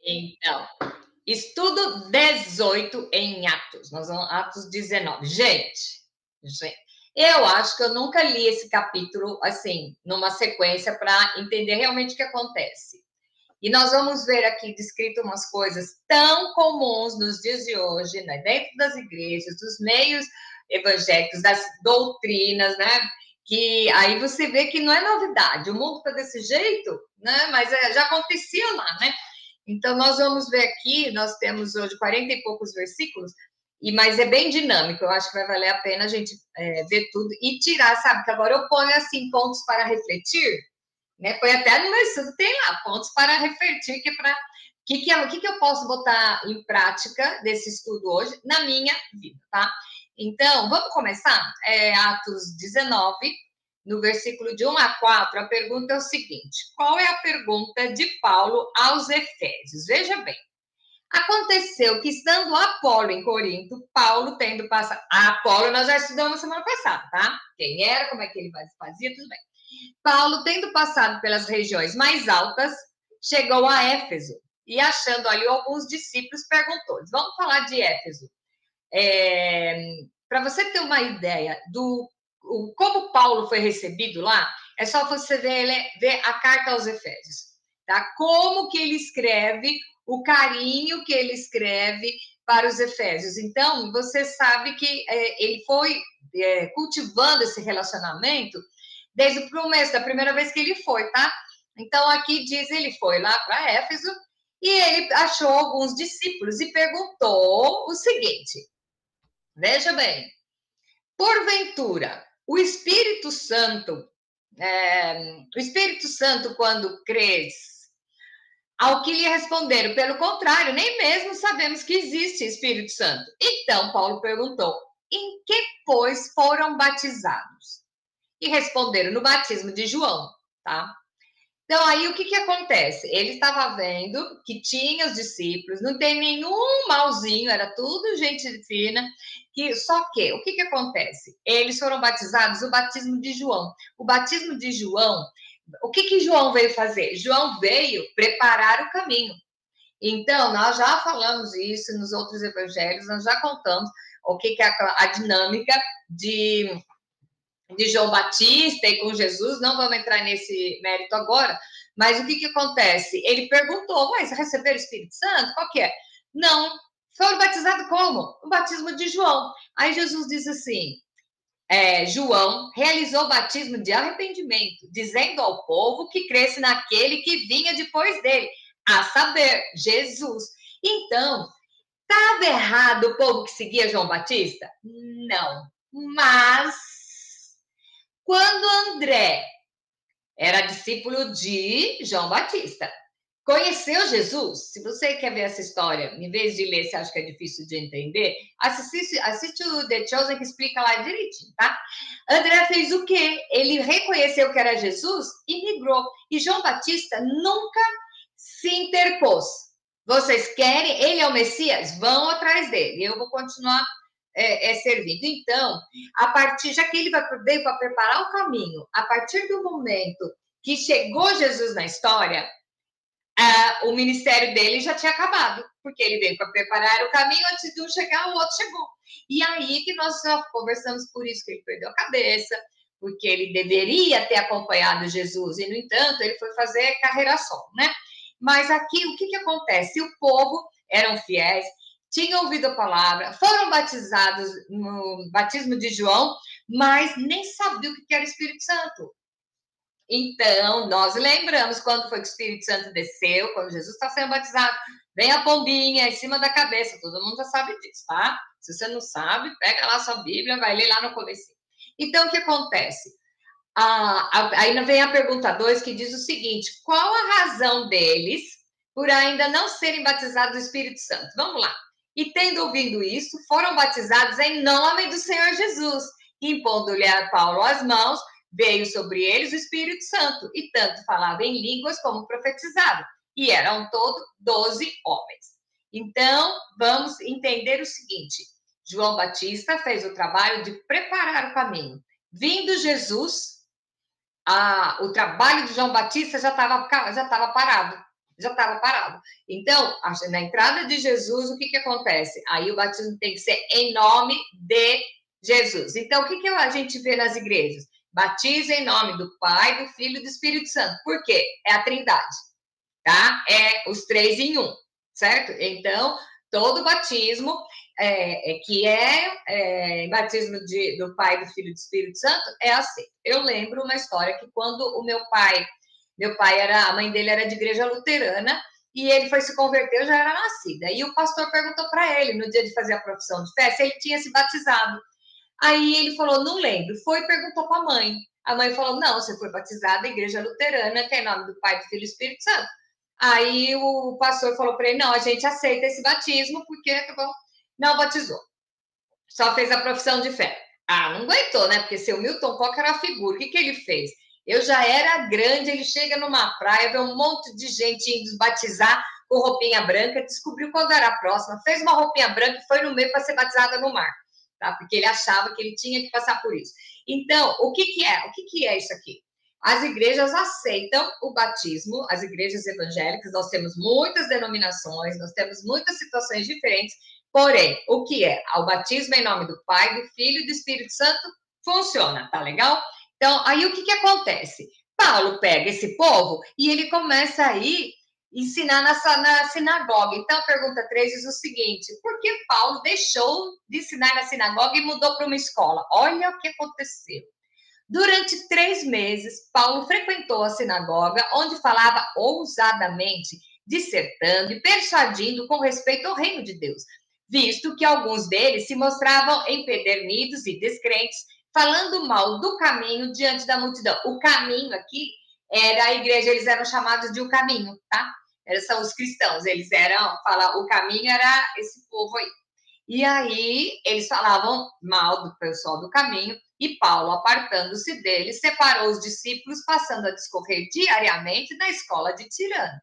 Então, estudo 18 em Atos. Nós vamos Atos 19. Gente, eu acho que eu nunca li esse capítulo assim, numa sequência, para entender realmente o que acontece. E nós vamos ver aqui descrito umas coisas tão comuns nos dias de hoje, né? Dentro das igrejas, dos meios evangélicos, das doutrinas, né? Que aí você vê que não é novidade, o mundo está desse jeito, né? Mas já acontecia lá, né? Então, nós vamos ver aqui, nós temos hoje 40 e poucos versículos, mas é bem dinâmico, eu acho que vai valer a pena a gente ver tudo e tirar, sabe? Que agora eu ponho assim pontos para refletir, né? Foi até no meu estudo, tem lá pontos para refletir, que é para que eu posso botar em prática desse estudo hoje na minha vida, tá? Então, vamos começar? Atos 19, no versículo de 1 a 4, a pergunta é o seguinte: qual é a pergunta de Paulo aos Efésios? Veja bem. Aconteceu que, estando Apolo em Corinto, Paulo tendo passado. Apolo nós já estudamos semana passada, tá? Quem era, como é que ele fazia, tudo bem. Paulo, tendo passado pelas regiões mais altas, chegou a Éfeso e, achando ali alguns discípulos, perguntou-lhes. Vamos falar de Éfeso. Para você ter uma ideia como Paulo foi recebido lá, é só você ver a carta aos Efésios, tá? Como que ele escreve, o carinho que ele escreve para os Efésios. Então, você sabe que ele foi cultivando esse relacionamento desde o começo, da primeira vez que ele foi, tá? Então, aqui diz, ele foi lá para Éfeso e ele achou alguns discípulos e perguntou o seguinte, veja bem, porventura, o Espírito Santo, quando crês, ao que lhe responderam, pelo contrário, nem mesmo sabemos que existe Espírito Santo. Então, Paulo perguntou, em que, pois, foram batizados? E responderam, no batismo de João, tá? Então, aí o que acontece? Ele estava vendo que tinha os discípulos, não tem nenhum malzinho, era tudo gente fina, só que o que acontece? Eles foram batizados o batismo de João. O batismo de João, o que João veio fazer? João veio preparar o caminho. Então, nós já falamos isso nos outros evangelhos, nós já contamos o que é a dinâmica de João Batista e com Jesus, não vamos entrar nesse mérito agora, mas o que acontece? Ele perguntou, mas receberam o Espírito Santo? Qual que é? Não. Foram batizados como? O batismo de João. Aí Jesus diz assim, João realizou o batismo de arrependimento, dizendo ao povo que cresce naquele que vinha depois dele, a saber, Jesus. Então, estava errado o povo que seguia João Batista? Não. Mas quando André era discípulo de João Batista, conheceu Jesus. Se você quer ver essa história, em vez de ler, você acha que é difícil de entender, assiste o The Chosen, que explica lá direitinho, tá? André fez o quê? Ele reconheceu que era Jesus e migrou. E João Batista nunca se interpôs. Vocês querem? Ele é o Messias? Vão atrás dele. Eu vou continuar servindo. Então, já que ele veio para preparar o caminho, a partir do momento que chegou Jesus na história, o ministério dele já tinha acabado, porque ele veio para preparar o caminho, antes de um chegar, o outro chegou. E aí que nós já conversamos por isso, que ele perdeu a cabeça, porque ele deveria ter acompanhado Jesus, e, no entanto, ele foi fazer carreira solo, né? Mas aqui, o que acontece? O povo eram fiéis, tinham ouvido a palavra, foram batizados no batismo de João, mas nem sabiam o que era Espírito Santo. Então, nós lembramos quando foi que o Espírito Santo desceu, quando Jesus está sendo batizado, vem a pombinha em cima da cabeça, todo mundo já sabe disso, tá? Se você não sabe, pega lá a sua Bíblia, vai ler lá no começo. Então, o que acontece? Aí vem a pergunta 2, que diz o seguinte, qual a razão deles por ainda não serem batizados do Espírito Santo? Vamos lá. E tendo ouvido isso, foram batizados em nome do Senhor Jesus, impondo-lhe a Paulo as mãos, veio sobre eles o Espírito Santo, e tanto falavam em línguas como profetizavam. E eram todos 12 homens. Então, vamos entender o seguinte, João Batista fez o trabalho de preparar o caminho. Vindo Jesus, o trabalho de João Batista já estava parado. já estava parado. Então, na entrada de Jesus, o que, que acontece? Aí o batismo tem que ser em nome de Jesus. Então, o que, que a gente vê nas igrejas? Batiza em nome do Pai, do Filho e do Espírito Santo. Por quê? É a Trindade, tá? É os três em um, certo? Então, todo batismo batismo do Pai, do Filho e do Espírito Santo é assim. Eu lembro uma história que quando o meu pai a mãe dele era de igreja luterana e ele foi se converter, eu já era nascida. E o pastor perguntou para ele, no dia de fazer a profissão de fé, se ele tinha se batizado. Aí ele falou, não lembro. Foi e perguntou para a mãe. A mãe falou, não, você foi batizada na igreja luterana, que é em nome do Pai, do Filho e do Espírito Santo. Aí o pastor falou para ele, não, a gente aceita esse batismo, porque não batizou. Só fez a profissão de fé. Ah, não aguentou, né? Porque seu Milton Coca era a figura. O que, que ele fez? Eu já era grande, ele chega numa praia, vê um monte de gente indo batizar com roupinha branca, descobriu quando era a próxima, fez uma roupinha branca e foi no meio para ser batizada no mar, tá? Porque ele achava que ele tinha que passar por isso. Então, o que, que é? O que, que é isso aqui? As igrejas aceitam o batismo, as igrejas evangélicas, nós temos muitas denominações, nós temos muitas situações diferentes, porém, o que é? O batismo em nome do Pai, do Filho e do Espírito Santo funciona, tá legal? Então, aí o que, que acontece? Paulo pega esse povo e ele começa a ir ensinar na sinagoga. Então, a pergunta 3 diz o seguinte: por que Paulo deixou de ensinar na sinagoga e mudou para uma escola? Olha o que aconteceu. Durante 3 meses, Paulo frequentou a sinagoga, onde falava ousadamente, dissertando e persuadindo com respeito ao reino de Deus, visto que alguns deles se mostravam empedernidos e descrentes, falando mal do caminho diante da multidão. O caminho aqui era a igreja, eles eram chamados de o caminho, tá? São os cristãos, eles eram, o caminho era esse povo aí. E aí eles falavam mal do pessoal do caminho, e Paulo, apartando-se deles, separou os discípulos, passando a discorrer diariamente na escola de Tirano.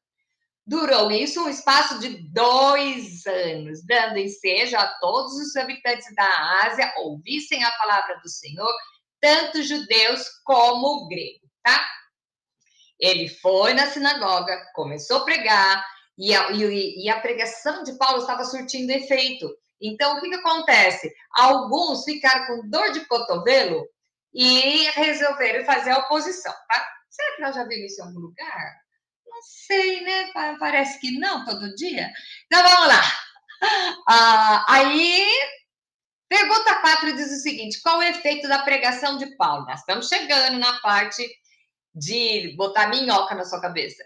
Durou isso um espaço de 2 anos, dando ensejo a todos os habitantes da Ásia ouvissem a palavra do Senhor, tanto judeus como gregos, tá? Ele foi na sinagoga, começou a pregar, e a pregação de Paulo estava surtindo efeito. Então, o que, que acontece? Alguns ficaram com dor de cotovelo e resolveram fazer a oposição, tá? Será que nós já vimos isso em algum lugar? Não sei, né? Parece que não, todo dia. Então, vamos lá. Aí, pergunta 4 diz o seguinte: qual o efeito da pregação de Paulo? Nós estamos chegando na parte de botar minhoca na sua cabeça.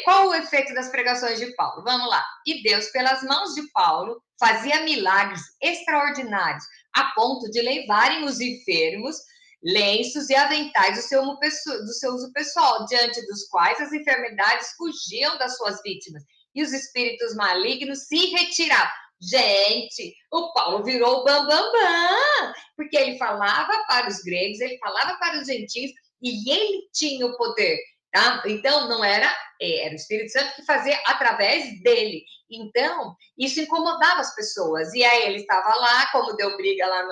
Qual o efeito das pregações de Paulo? Vamos lá. E Deus, pelas mãos de Paulo, fazia milagres extraordinários, a ponto de levarem os enfermos lenços e aventais do seu uso pessoal, diante dos quais as enfermidades fugiam das suas vítimas e os espíritos malignos se retiravam. Gente, o Paulo virou o bambambam, porque ele falava para os gregos, ele falava para os gentios, e ele tinha o poder, tá? Então, não era o Espírito Santo que fazia através dele. Então, isso incomodava as pessoas. E aí ele estava lá, como deu briga lá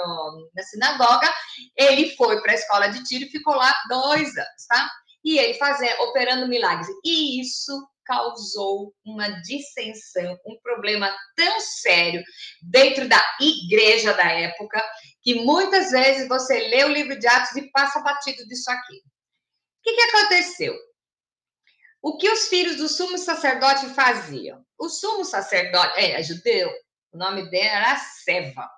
na sinagoga, ele foi para a escola de tiro e ficou lá 2 anos, tá? E ele operando milagres. E isso causou uma dissensão, um problema tão sério dentro da igreja da época, que muitas vezes você lê o livro de Atos e passa batido disso aqui. O que, que aconteceu? O que os filhos do sumo sacerdote faziam? O sumo sacerdote, é judeu, o nome dele era Seva.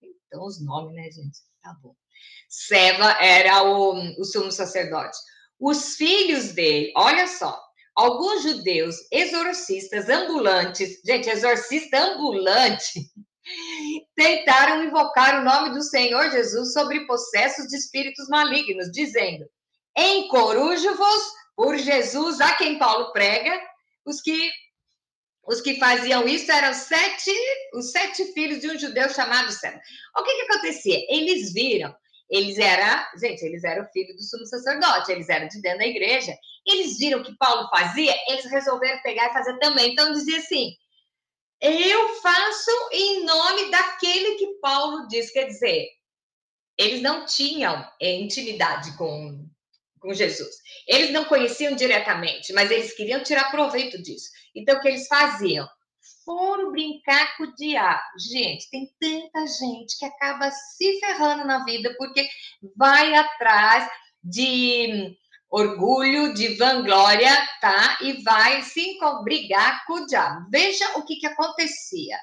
Então, os nomes, né, gente? Tá bom. Seva era o sumo sacerdote. Os filhos dele, olha só, alguns judeus exorcistas ambulantes, gente, exorcista ambulante, tentaram invocar o nome do Senhor Jesus sobre possessos de espíritos malignos, dizendo: encorujo-vos por Jesus, a quem Paulo prega. Os que faziam isso eram os 7 filhos de um judeu chamado Seba. O que, que acontecia? Eles viram, eles eram filhos do sumo sacerdote, eles eram de dentro da igreja, eles viram o que Paulo fazia, eles resolveram pegar e fazer também. Então, dizia assim: eu faço em nome daquele que Paulo diz. Quer dizer, eles não tinham intimidade com Jesus. Eles não conheciam diretamente, mas eles queriam tirar proveito disso. Então, o que eles faziam? Foram brincar com o diabo. Gente, tem tanta gente que acaba se ferrando na vida porque vai atrás de orgulho, de vanglória, tá? E vai se brigar com o diabo. Veja o que acontecia.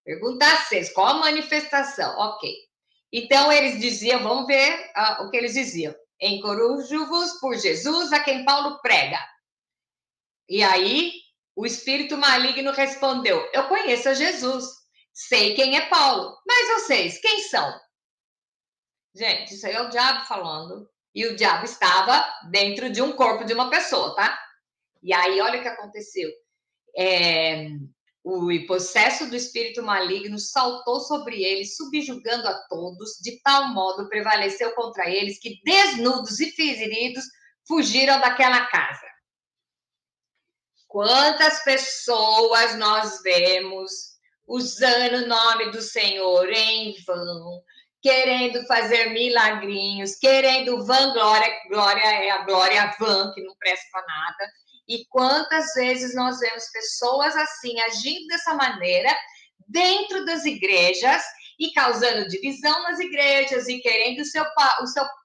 Pergunta 6, qual a manifestação? Ok. Então, eles diziam, vamos ver o que eles diziam. Encorajo-vos por Jesus, a quem Paulo prega. E aí, o espírito maligno respondeu, eu conheço a Jesus, sei quem é Paulo, mas vocês, quem são? Gente, isso aí é o diabo falando. E o diabo estava dentro de um corpo de uma pessoa, tá? E aí, olha o que aconteceu. O possesso do espírito maligno saltou sobre eles, subjugando a todos, de tal modo prevaleceu contra eles que, desnudos e feridos, fugiram daquela casa. Quantas pessoas nós vemos usando o nome do Senhor em vão, querendo fazer milagrinhos, querendo vanglória, glória é a glória vã, que não presta para nada. E quantas vezes nós vemos pessoas assim, agindo dessa maneira, dentro das igrejas, e causando divisão nas igrejas, e querendo o seu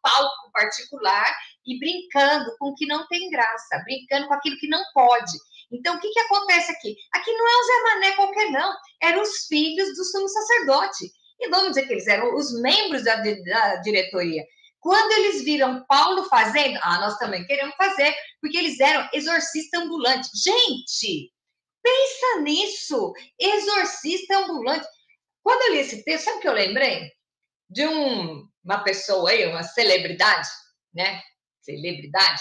palco particular, e brincando com o que não tem graça, brincando com aquilo que não pode. Então, o que acontece aqui? Aqui não é o Zé Mané qualquer, não. Eram os filhos do sumo sacerdote. E vamos dizer que eles eram os membros da diretoria. Quando eles viram Paulo fazendo, nós também queremos fazer, porque eles eram exorcista ambulante. Gente, pensa nisso, exorcista ambulante. Quando eu li esse texto, sabe o que eu lembrei? De uma pessoa aí, uma celebridade, né? Celebridade,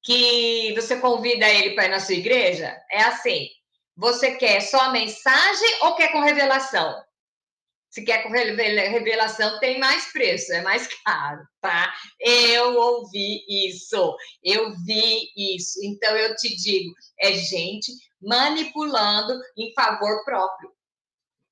que você convida ele para ir na sua igreja, é assim, você quer só a mensagem ou quer com revelação? Se quer com revelação, tem mais preço, é mais caro, tá? Eu ouvi isso, eu vi isso. Então, eu te digo, é gente manipulando em favor próprio,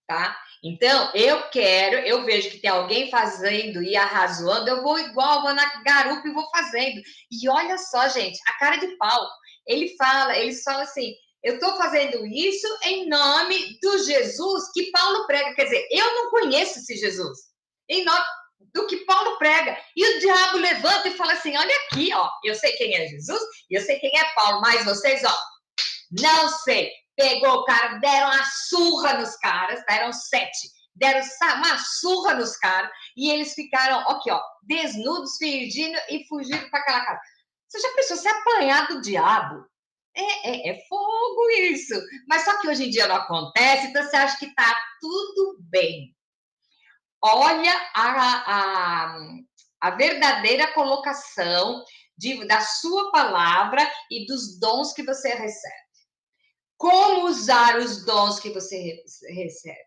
tá? Então, eu vejo que tem alguém fazendo e arrasando, eu vou igual, vou na garupa e vou fazendo. E olha só, gente, a cara de pau. Eles falam assim, eu estou fazendo isso em nome do Jesus que Paulo prega. Quer dizer, eu não conheço esse Jesus. Em nome do que Paulo prega. E o diabo levanta e fala assim, olha aqui, ó, eu sei quem é Jesus e eu sei quem é Paulo, mas vocês, ó, não sei. Pegou o cara, deram uma surra nos caras, eram 7. Deram uma surra nos caras e eles ficaram, aqui, ó, desnudos, fingindo e fugindo para aquela casa. Você já pensou se apanhar do diabo? É fogo isso. Mas só que hoje em dia não acontece, então você acha que tá tudo bem. Olha a verdadeira colocação da sua palavra e dos dons que você recebe. Como usar os dons que você recebe?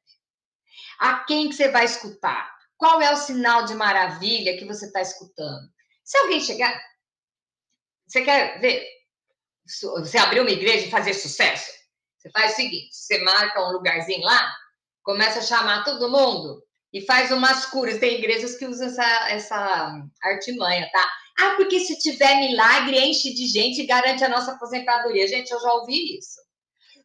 A quem que você vai escutar? Qual é o sinal de maravilha que você está escutando? Se alguém chegar... Você quer ver? Você abrir uma igreja e fazer sucesso? Você faz o seguinte, você marca um lugarzinho lá, começa a chamar todo mundo e faz umas curas. Tem igrejas que usam essa artimanha, tá? Porque se tiver milagre, enche de gente e garante a nossa aposentadoria. Gente, eu já ouvi isso.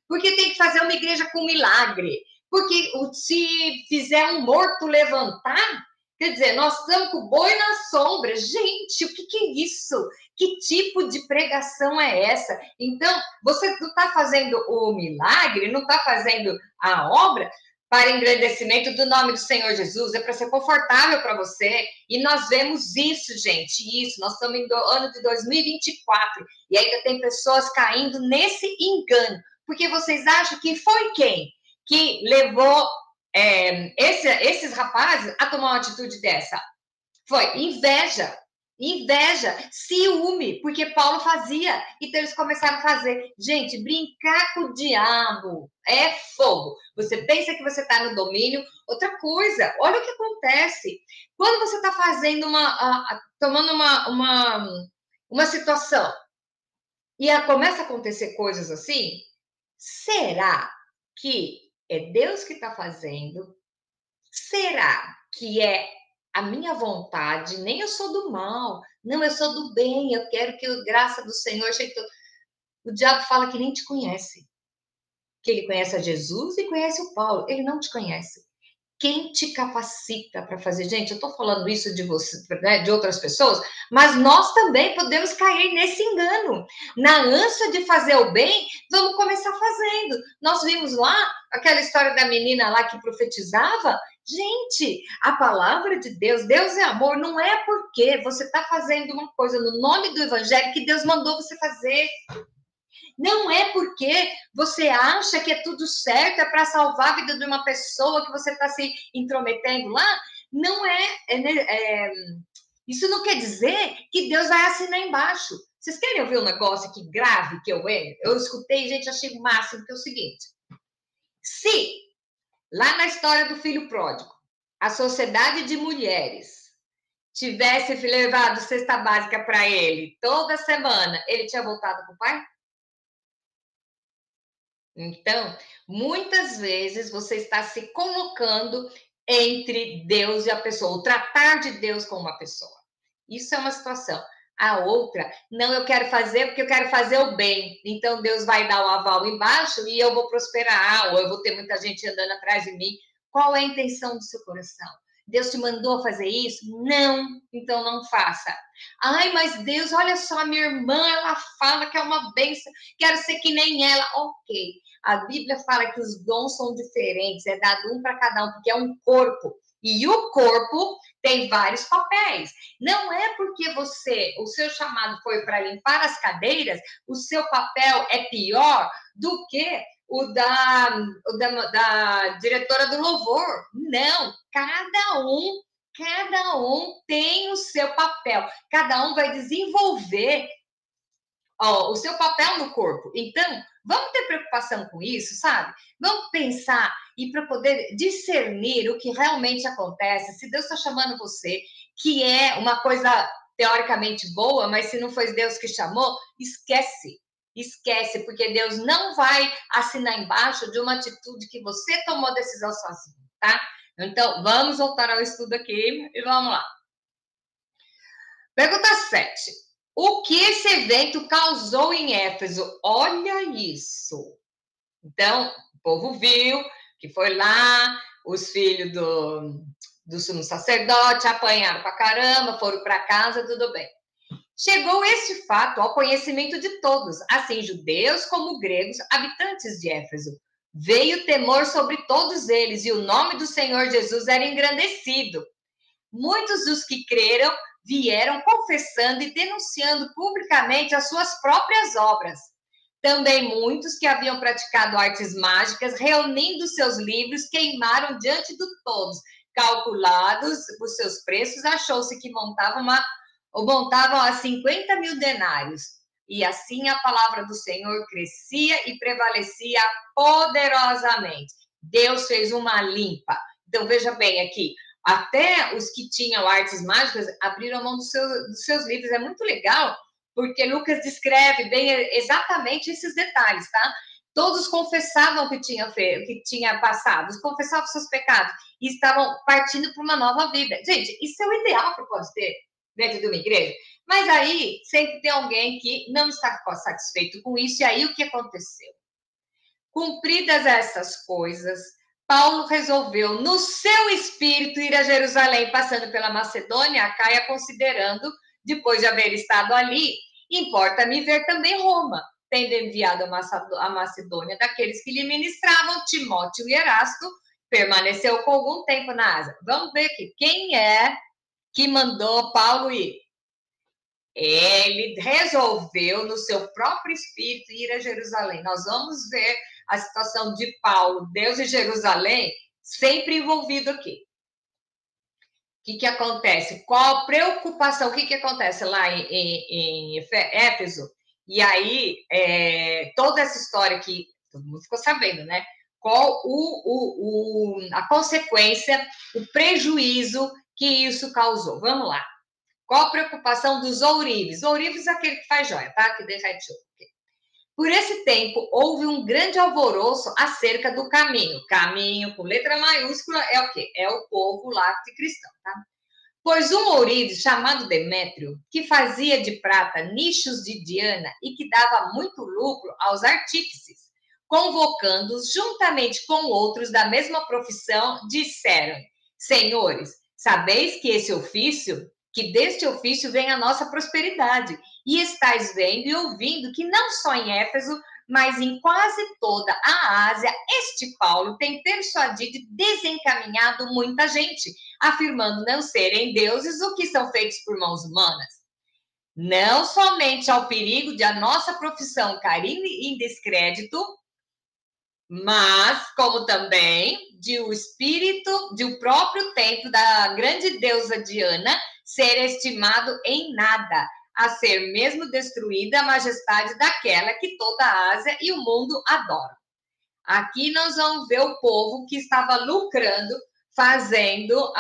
Porque tem que fazer uma igreja com milagre. Porque se fizer um morto levantar, quer dizer, nós estamos com o boi na sombra. Gente, o que é isso? Que tipo de pregação é essa? Então, você não está fazendo o milagre, não está fazendo a obra para engrandecimento do nome do Senhor Jesus, é para ser confortável para você. E nós vemos isso, gente, isso. Nós estamos no ano de 2024 e ainda tem pessoas caindo nesse engano. Porque vocês acham que foi quem que levou esses rapazes a tomar uma atitude dessa? Foi inveja. Inveja, ciúme, porque Paulo fazia. Então eles começaram a fazer. Gente, brincar com o diabo é fogo. Você pensa que você está no domínio. Outra coisa, olha o que acontece. Quando você está fazendo tomando uma situação e começa a acontecer coisas assim, será que é Deus que está fazendo? Será que é a minha vontade, nem eu sou do mal, não, eu sou do bem, eu quero que a graça do Senhor chegue. O diabo fala que nem te conhece, que ele conhece a Jesus e conhece o Paulo, ele não te conhece. Quem te capacita para fazer? Gente, eu estou falando isso de você, né, de outras pessoas, mas nós também podemos cair nesse engano. Na ânsia de fazer o bem, vamos começar fazendo. Nós vimos lá aquela história da menina lá que profetizava. Gente, a palavra de Deus, Deus é amor, não é porque você está fazendo uma coisa no nome do evangelho que Deus mandou você fazer. Não é porque você acha que é tudo certo, é para salvar a vida de uma pessoa que você está se intrometendo lá. Não isso não quer dizer que Deus vai assinar embaixo. Vocês querem ouvir um negócio aqui grave que eu escutei, gente, achei o máximo, que é o seguinte. Se, lá na história do filho pródigo, a sociedade de mulheres tivesse levado cesta básica para ele toda semana, ele tinha voltado para o pai? Então, muitas vezes você está se colocando entre Deus e a pessoa, o tratar de Deus com uma pessoa. Isso é uma situação. A outra, não, eu quero fazer porque eu quero fazer o bem. Então Deus vai dar o aval embaixo e eu vou prosperar, ou eu vou ter muita gente andando atrás de mim. Qual é a intenção do seu coração? Deus te mandou fazer isso? Não, então não faça. Ai, mas Deus, olha só, minha irmã, ela fala que é uma bênção, quero ser que nem ela. Ok, a Bíblia fala que os dons são diferentes, é dado um para cada um, porque é um corpo. E o corpo tem vários papéis. Não é porque o seu chamado foi para limpar as cadeiras, o seu papel é pior do que da diretora do louvor. Não, cada um tem o seu papel. Cada um vai desenvolver o seu papel no corpo. Então, vamos ter preocupação com isso, sabe? Vamos pensar e para poder discernir o que realmente acontece. Se Deus está chamando você, que é uma coisa teoricamente boa, mas se não foi Deus que chamou, esquece. Esquece, porque Deus não vai assinar embaixo de uma atitude que você tomou decisão sozinho, tá? Então, vamos voltar ao estudo aqui e vamos lá. Pergunta 7. O que esse evento causou em Éfeso? Olha isso. Então, o povo viu que foi lá, os filhos do sumo sacerdote apanharam pra caramba, foram para casa, tudo bem. Chegou este fato ao conhecimento de todos, assim judeus como gregos, habitantes de Éfeso. Veio temor sobre todos eles e o nome do Senhor Jesus era engrandecido. Muitos dos que creram vieram confessando e denunciando publicamente as suas próprias obras. Também muitos que haviam praticado artes mágicas, reunindo seus livros, queimaram diante de todos. Calculados os seus preços, achou-se que montavam a 50 mil denários. E assim a palavra do Senhor crescia e prevalecia poderosamente. Deus fez uma limpa. Então, veja bem aqui, até os que tinham artes mágicas abriram mão dos seus livros. É muito legal, porque Lucas descreve bem exatamente esses detalhes, tá? Todos confessavam que tinham feito, que tinha passado, confessavam seus pecados e estavam partindo para uma nova vida. Gente, isso é o ideal que pode ter dentro de uma igreja. Mas aí sempre tem alguém que não está satisfeito com isso. E aí o que aconteceu? Cumpridas essas coisas, Paulo resolveu, no seu espírito, ir a Jerusalém, passando pela Macedônia, Acaia, considerando, depois de haver estado ali, importa-me ver também Roma, tendo enviado a Macedônia daqueles que lhe ministravam, Timóteo e Erasto, permaneceu com algum tempo na Ásia. Vamos ver aqui, quem é que mandou Paulo ir? Ele resolveu, no seu próprio espírito, ir a Jerusalém. Nós vamos ver a situação de Paulo, Deus e Jerusalém, sempre envolvido aqui. O que acontece? Qual a preocupação? O que acontece lá em Éfeso? E aí, toda essa história que todo mundo ficou sabendo, né? Qual a consequência, o prejuízo que isso causou? Vamos lá. Qual a preocupação dos ourives? Ourives é aquele que faz joia, tá? Que derrete ouro. Por esse tempo, houve um grande alvoroço acerca do caminho. Caminho, com letra maiúscula, é o quê? É o povo lá de cristão, tá? Pois um ourives chamado Demétrio, que fazia de prata nichos de Diana e que dava muito lucro aos artífices, convocando-os juntamente com outros da mesma profissão, disseram: Senhores, sabeis que que deste ofício vem a nossa prosperidade, e estáis vendo e ouvindo que não só em Éfeso, mas em quase toda a Ásia, este Paulo tem persuadido e desencaminhado muita gente, afirmando não serem deuses o que são feitos por mãos humanas. Não somente ao perigo de a nossa profissão cair em descrédito, mas como também de o espírito, de o próprio templo da grande deusa Diana ser estimado em nada, a ser mesmo destruída a majestade daquela que toda a Ásia e o mundo adoram. Aqui nós vamos ver o povo que estava lucrando fazendo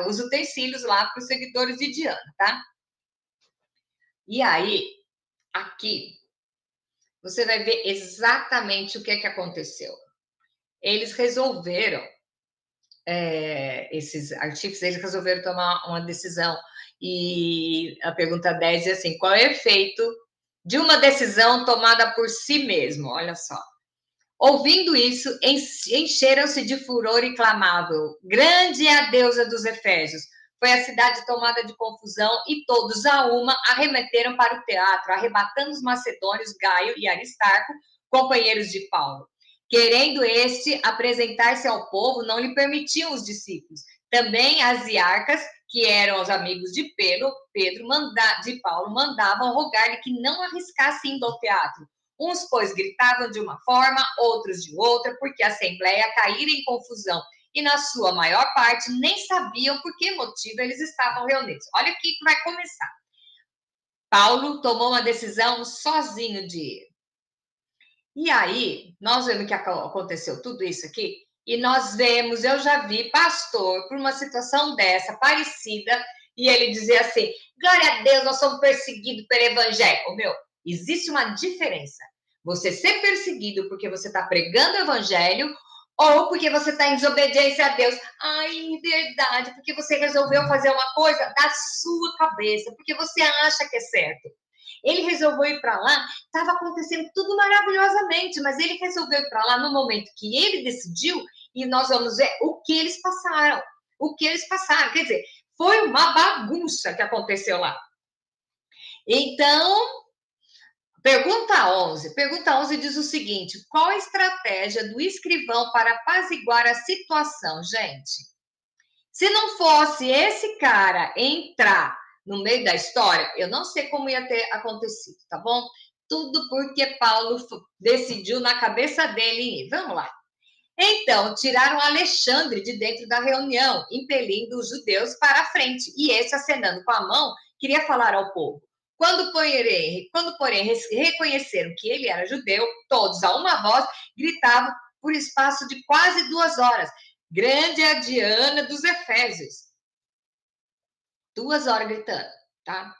os utensílios lá para os seguidores de Diana, tá? E aí, aqui, você vai ver exatamente o que é que aconteceu. Eles resolveram, esses artífices, eles resolveram tomar uma decisão. E a pergunta 10 é assim: qual é o efeito de uma decisão tomada por si mesmo? Olha só. Ouvindo isso, encheram-se de furor e clamavam: grande é a deusa dos Efésios. Foi a cidade tomada de confusão e todos a uma arremeteram para o teatro, arrebatando os macedônios Gaio e Aristarco, companheiros de Paulo. Querendo este apresentar-se ao povo, não lhe permitiam os discípulos. Também as iarcas, que eram os amigos de de Paulo, mandavam rogar-lhe que não arriscasse indo ao teatro. Uns, pois, gritavam de uma forma, outros de outra, porque a assembleia caíra em confusão. E, na sua maior parte, nem sabiam por que motivo eles estavam reunidos. Olha o que vai começar. Paulo tomou uma decisão sozinho de ir. E aí, nós vemos que aconteceu tudo isso aqui, e nós vemos, eu já vi pastor por uma situação dessa, parecida, e ele dizia assim: glória a Deus, nós somos perseguidos pelo evangelho. Meu, existe uma diferença. Você ser perseguido porque você está pregando o evangelho ou porque você está em desobediência a Deus. Ai, verdade, porque você resolveu fazer uma coisa da sua cabeça, porque você acha que é certo. Ele resolveu ir para lá, estava acontecendo tudo maravilhosamente, mas ele resolveu ir para lá no momento que ele decidiu, e nós vamos ver o que eles passaram. O que eles passaram. Quer dizer, foi uma bagunça que aconteceu lá. Então, pergunta 11. Pergunta 11 diz o seguinte: qual a estratégia do escrivão para apaziguar a situação, gente? Se não fosse esse cara entrar no meio da história, eu não sei como ia ter acontecido, tá bom? Tudo porque Paulo decidiu na cabeça dele ir. Vamos lá. Então, tiraram Alexandre de dentro da reunião, impelindo os judeus para a frente, e esse, acenando com a mão, queria falar ao povo. Quando, porém, reconheceram que ele era judeu, todos, a uma voz, gritavam por espaço de quase 2 horas: grande é a Diana dos Efésios. 2 horas gritando, tá?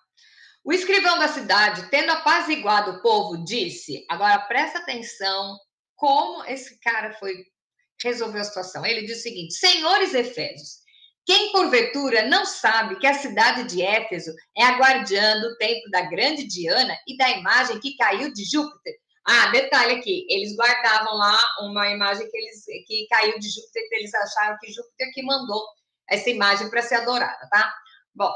O escrivão da cidade, tendo apaziguado o povo, disse: agora presta atenção como esse cara resolveu a situação. Ele diz o seguinte: senhores Efésios, quem porventura não sabe que a cidade de Éfeso é a guardiã do templo da grande Diana e da imagem que caiu de Júpiter? Ah, detalhe aqui, eles guardavam lá uma imagem que caiu de Júpiter, eles acharam que Júpiter que mandou essa imagem para ser adorada, tá? Bom,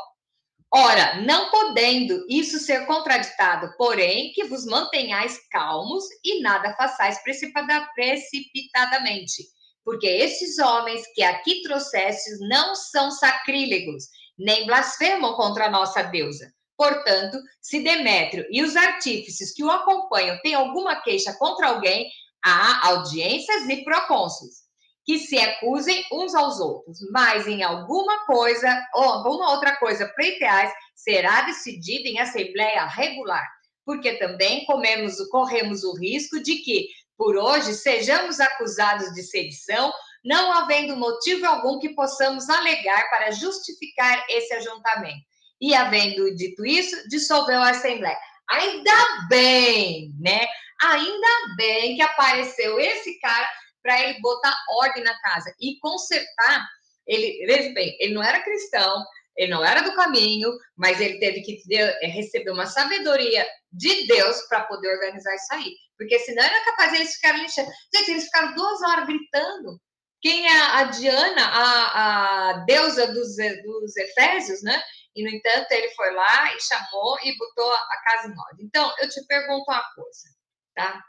ora, não podendo isso ser contraditado, porém, que vos mantenhais calmos e nada façais precipitadamente, porque estes homens que aqui trouxestes não são sacrílegos, nem blasfemam contra a nossa deusa. Portanto, se Demétrio e os artífices que o acompanham têm alguma queixa contra alguém, há audiências e procônsules que se acusem uns aos outros, mas em alguma coisa ou alguma outra coisa pleiteais será decidida em assembleia regular, porque também corremos o risco de que, por hoje, sejamos acusados de sedição, não havendo motivo algum que possamos alegar para justificar esse ajuntamento. E, havendo dito isso, dissolveu a assembleia. Ainda bem, né? Ainda bem que apareceu esse cara para ele botar ordem na casa e consertar Veja bem, ele não era cristão, ele não era do caminho, mas ele teve que receber uma sabedoria de Deus para poder organizar isso aí. Porque senão era capaz de eles ficarem lixando. Gente, eles ficaram 2 horas gritando. Quem é a Diana, a deusa dos Efésios, né? E, no entanto, ele foi lá e chamou e botou a casa em ordem. Então, eu te pergunto uma coisa, tá?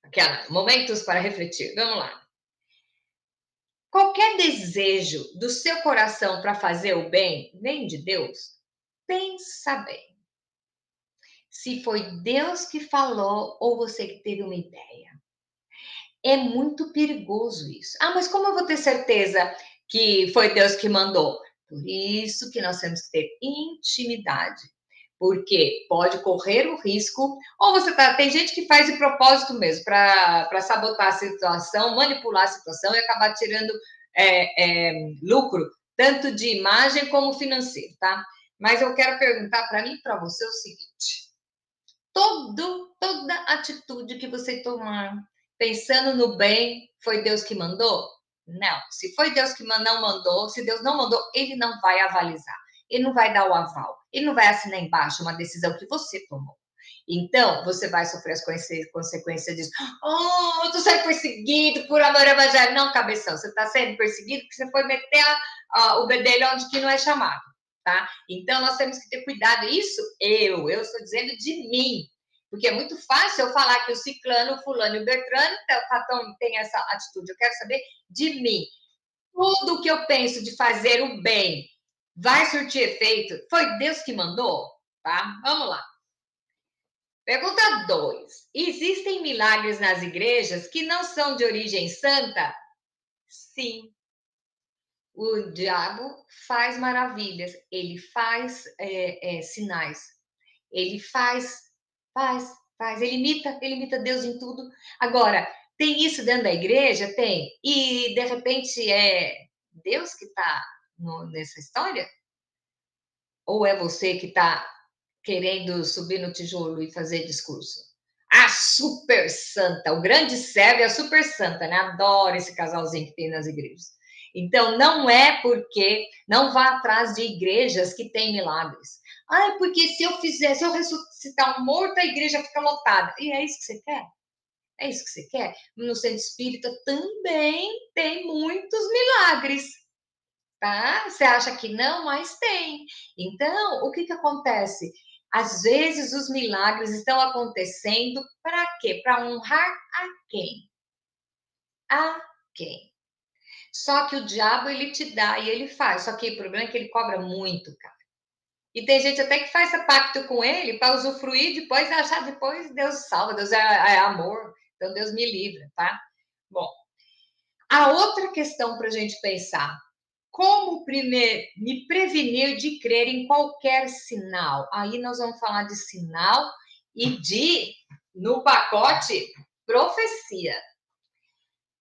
Aquela, momentos para refletir. Vamos lá. Qualquer desejo do seu coração para fazer o bem vem de Deus? Pensa bem. Se foi Deus que falou ou você que teve uma ideia. É muito perigoso isso. Ah, mas como eu vou ter certeza que foi Deus que mandou? Por isso que nós temos que ter intimidade. Porque pode correr o risco, ou você tá. Tem gente que faz de propósito mesmo, para sabotar a situação, manipular a situação e acabar tirando lucro, tanto de imagem como financeiro, tá? Mas eu quero perguntar para mim e para você o seguinte: toda atitude que você tomar pensando no bem, foi Deus que mandou? Não. Se foi Deus que não mandou, se Deus não mandou, ele não vai avalizar. Ele não vai dar o aval. Ele não vai assinar embaixo uma decisão que você tomou. Então, você vai sofrer as consequências disso. Oh, eu tô sendo perseguido por amor ao evangelho. Não, cabeção, você está sendo perseguido porque você foi meter o bedelho onde que não é chamado, tá? Então, nós temos que ter cuidado. Isso eu estou dizendo de mim. Porque é muito fácil eu falar que o ciclano, o fulano e o Bertrano tem essa atitude. Eu quero saber de mim. Tudo que eu penso de fazer o bem vai surtir efeito? Foi Deus que mandou? Tá? Vamos lá. Pergunta 2. Existem milagres nas igrejas que não são de origem santa? Sim. O diabo faz maravilhas, ele faz sinais, ele faz, ele imita Deus em tudo. Agora, tem isso dentro da igreja? Tem. E, de repente, é Deus que está nessa história? Ou é você que está querendo subir no tijolo e fazer discurso? A super santa, o grande servo e a super santa, né? Adoro esse casalzinho que tem nas igrejas. Então, não é porque não vá atrás de igrejas que têm milagres. Ah, porque se eu ressuscitar um morto, a igreja fica lotada. E é isso que você quer? É isso que você quer? No centro espírita também tem muitos milagres, tá? Você acha que não, mas tem. Então, o que que acontece? Às vezes os milagres estão acontecendo para quê? Para honrar a quem? A quem? Só que o diabo ele te dá e ele faz. Só que o problema é que ele cobra muito, cara. E tem gente até que faz pacto com ele para usufruir depois, achar depois Deus salva, Deus é amor. Então Deus me livra, tá? Bom, a outra questão para a gente pensar: como me prevenir de crer em qualquer sinal? Aí nós vamos falar de sinal e no pacote, profecia.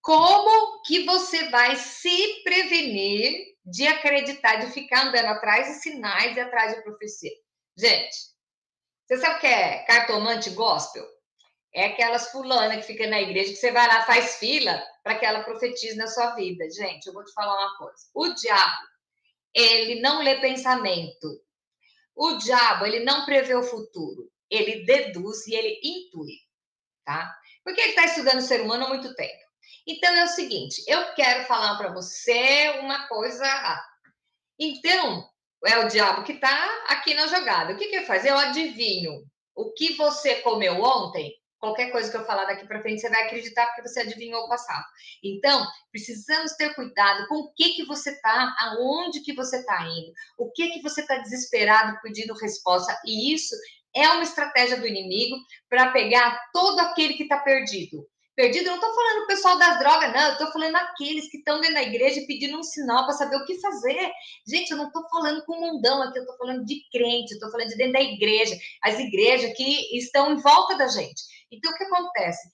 Como que você vai se prevenir de acreditar, de ficar andando atrás de sinais e atrás de profecia? Gente, você sabe o que é cartomante gospel? É aquelas fulana que fica na igreja que você vai lá, faz fila para que ela profetize na sua vida. Gente, eu vou te falar uma coisa. O diabo, ele não lê pensamento. O diabo, ele não prevê o futuro. Ele deduz e ele intui, tá? Porque ele está estudando o ser humano há muito tempo. Então é o seguinte, eu quero falar para você uma coisa. Então, é o diabo que está aqui na jogada. O que que eu faço? Eu adivinho o que você comeu ontem. Qualquer coisa que eu falar daqui para frente, você vai acreditar porque você adivinhou o passado. Então, precisamos ter cuidado com o que que você está, aonde que você está indo, o que que você está desesperado pedindo resposta. E isso é uma estratégia do inimigo para pegar todo aquele que está perdido. Perdido, eu não estou falando o pessoal das drogas, não. Eu estou falando aqueles que estão dentro da igreja pedindo um sinal para saber o que fazer. Gente, eu não estou falando com o mundão aqui, eu estou falando de crente, eu estou falando de dentro da igreja, as igrejas que estão em volta da gente. Então, o que acontece?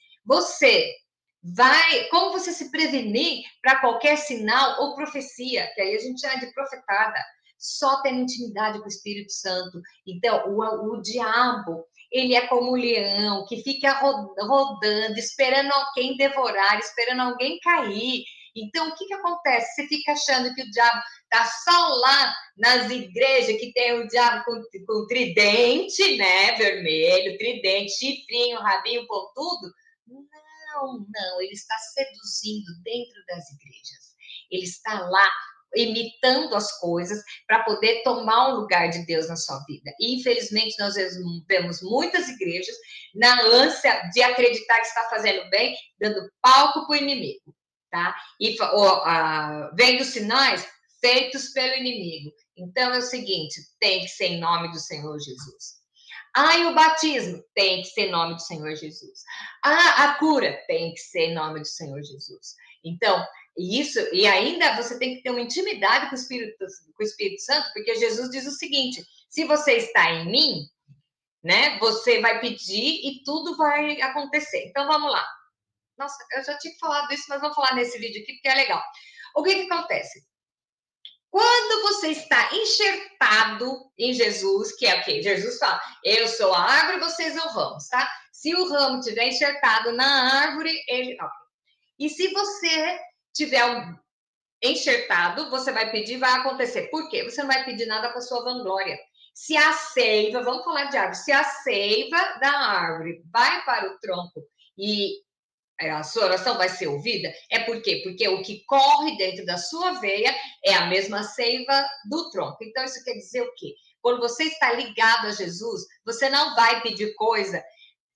Como você se prevenir para qualquer sinal ou profecia, que aí a gente chama de profetada, só tendo intimidade com o Espírito Santo. Então, o diabo, ele é como um leão que fica rodando, esperando alguém devorar, esperando alguém cair. Então, o que acontece? Você fica achando que o diabo está só lá nas igrejas que tem o diabo com tridente, né? Vermelho, tridente, chifrinho, rabinho, pontudo. Não, não, ele está seduzindo dentro das igrejas. Ele está lá imitando as coisas para poder tomar o lugar de Deus na sua vida. E, infelizmente, nós vemos muitas igrejas na ânsia de acreditar que está fazendo bem, dando palco para o inimigo, tá? E vendo sinais feitos pelo inimigo. Então, é o seguinte, tem que ser em nome do Senhor Jesus. E o batismo tem que ser em nome do Senhor Jesus. A cura tem que ser em nome do Senhor Jesus. Então, e ainda você tem que ter uma intimidade com o Espírito Santo, porque Jesus diz o seguinte: se você está em mim, né, você vai pedir e tudo vai acontecer. Então, vamos lá. Nossa, eu já tinha falado isso, mas vou falar nesse vídeo aqui porque é legal. O que acontece? Quando você está enxertado em Jesus, que é o quê? Jesus fala, eu sou a árvore, vocês são ramos, tá? Se o ramo estiver enxertado na árvore, ele... E se você tiver enxertado, você vai pedir, vai acontecer. Por quê? Você não vai pedir nada para sua vanglória. Se a seiva, vamos falar de árvore, se a seiva da árvore vai para o tronco e a sua oração vai ser ouvida, é por quê? Porque o que corre dentro da sua veia é a mesma seiva do tronco. Então, isso quer dizer o quê? Quando você está ligado a Jesus, você não vai pedir coisa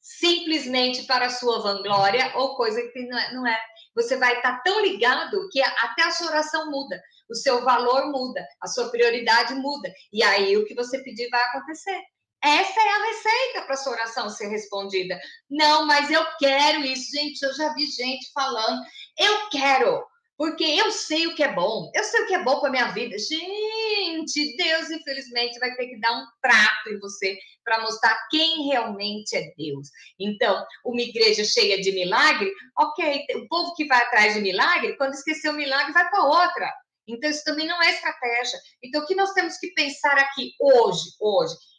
simplesmente para a sua vanglória ou coisa que não é. Você vai estar tão ligado que até a sua oração muda, o seu valor muda, a sua prioridade muda. E aí o que você pedir vai acontecer. Essa é a receita para a sua oração ser respondida. Não, mas eu quero isso, gente. Eu já vi gente falando, eu quero, porque eu sei o que é bom. Eu sei o que é bom para a minha vida. Gente, Deus, infelizmente, vai ter que dar um trato em você para mostrar quem realmente é Deus. Então, uma igreja cheia de milagre, ok, o povo que vai atrás de milagre, quando esquecer o milagre, vai para outra. Então, isso também não é estratégia. Então, o que nós temos que pensar aqui hoje,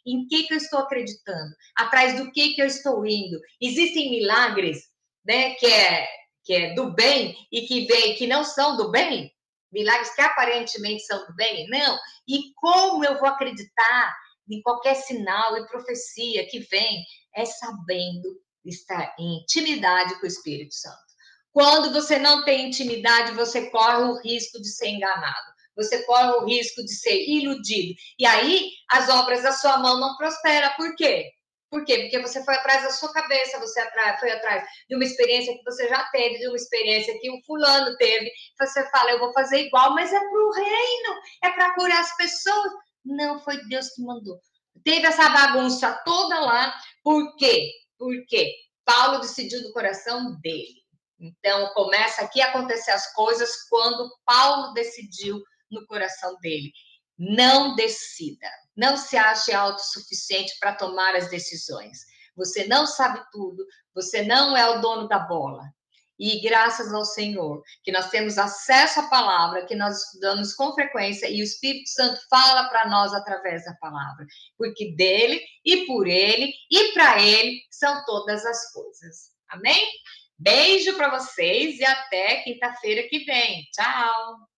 em que eu estou acreditando? Atrás do que eu estou indo? Existem milagres, né, que é do bem e que não são do bem? Milagres que aparentemente são do bem? Não. E como eu vou acreditar em qualquer sinal e profecia que vem? É sabendo estar em intimidade com o Espírito Santo. Quando você não tem intimidade, você corre o risco de ser enganado. Você corre o risco de ser iludido. E aí, as obras da sua mão não prosperam. Por quê? Por quê? Porque você foi atrás da sua cabeça, você foi atrás de uma experiência que você já teve, de uma experiência que o fulano teve. Você fala, eu vou fazer igual, mas é para o reino, é para curar as pessoas. Não, foi Deus que mandou. Teve essa bagunça toda lá. Por quê? Porque Paulo decidiu do coração dele. Então, começa aqui a acontecer as coisas quando Paulo decidiu no coração dele. Não decida. Não se ache autossuficiente para tomar as decisões. Você não sabe tudo. Você não é o dono da bola. E graças ao Senhor, que nós temos acesso à palavra, que nós estudamos com frequência, e o Espírito Santo fala para nós através da palavra. Porque dele, e por ele, e para ele, são todas as coisas. Amém? Beijo para vocês e até quinta-feira que vem. Tchau!